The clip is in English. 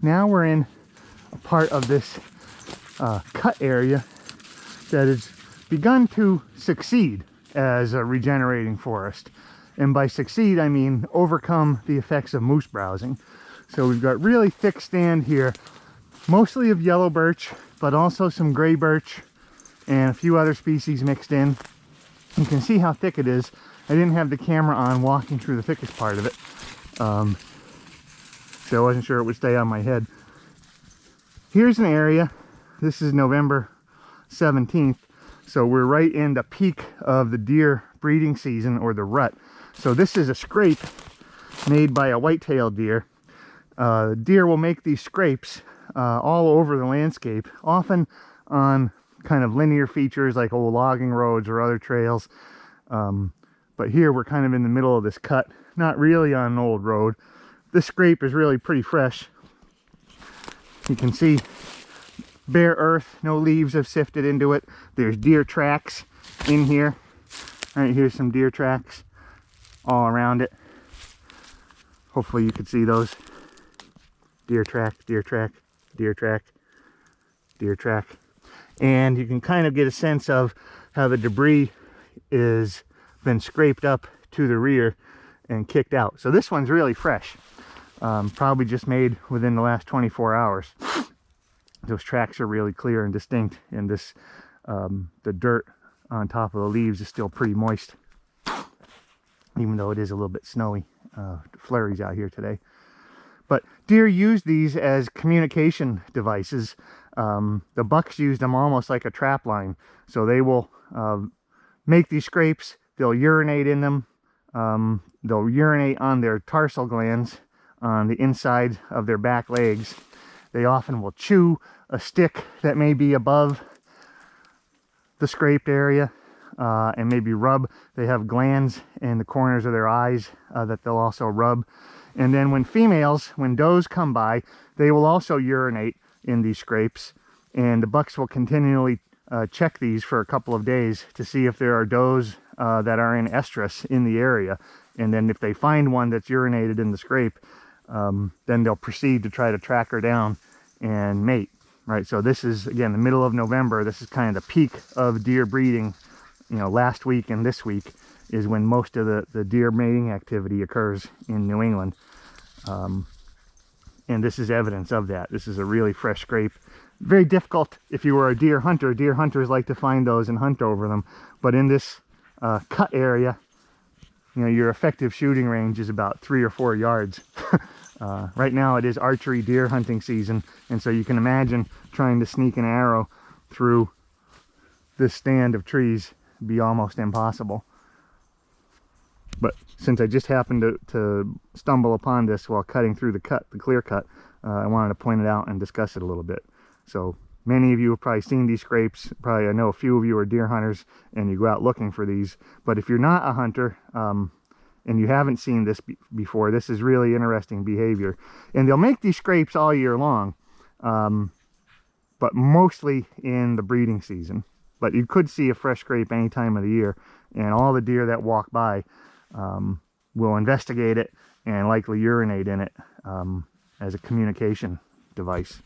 now we're in a part of this cut area that has begun to succeed as a regenerating forest. And by succeed, I mean overcome the effects of moose browsing. So we've got really thick stand here, mostly of yellow birch, but also some gray birch and a few other species mixed in. You can see how thick it is. I didn't have the camera on walking through the thickest part of it, so I wasn't sure it would stay on my head. Here's an area. This is November 17th, so we're right in the peak of the deer breeding season, or the rut. So this is a scrape made by a whitetail deer. Deer will make these scrapes all over the landscape, often on kind of linear features like old logging roads or other trails. But here we're kind of in the middle of this cut, not really on an old road. This scrape is really pretty fresh. You can see bare earth, no leaves have sifted into it. There's deer tracks in here. All right, here's some deer tracks all around it. Hopefully you could see those. Deer track, deer track, deer track, deer track. And you can kind of get a sense of how the debris is been scraped up to the rear and kicked out. So this one's really fresh. Probably just made within the last 24 hours. Those tracks are really clear and distinct, and this the dirt on top of the leaves is still pretty moist, even though it is a little bit snowy. Flurries out here today. But deer use these as communication devices. The bucks use them almost like a trap line. So they will make these scrapes, they'll urinate in them, they'll urinate on their tarsal glands on the inside of their back legs. They often will chew a stick that may be above the scraped area and maybe rub. They have glands in the corners of their eyes that they'll also rub. And then when does come by, they will also urinate in these scrapes, and the bucks will continually check these for a couple of days to see if there are does that are in estrus in the area. And then if they find one that's urinated in the scrape, then they'll proceed to try to track her down and mate. Right, so this is, again, the middle of November. This is kind of the peak of deer breeding. You know, last week and this week is when most of the deer mating activity occurs in New England. And this is evidence of that. This is a really fresh scrape. Very difficult if you were a deer hunter. Deer hunters like to find those and hunt over them. But in this cut area, you know, your effective shooting range is about 3 or 4 yards. Right now it is archery deer hunting season, and so you can imagine trying to sneak an arrow through this stand of trees be almost impossible. But since I just happened to stumble upon this while cutting through the clear cut, I wanted to point it out and discuss it a little bit. So many of you have probably seen these scrapes. Probably, I know a few of you are deer hunters and you go out looking for these. But if you're not a hunter and you haven't seen this before, this is really interesting behavior. And they'll make these scrapes all year long, but mostly in the breeding season. But you could see a fresh scrape any time of the year, and all the deer that walk by will investigate it and likely urinate in it as a communication device.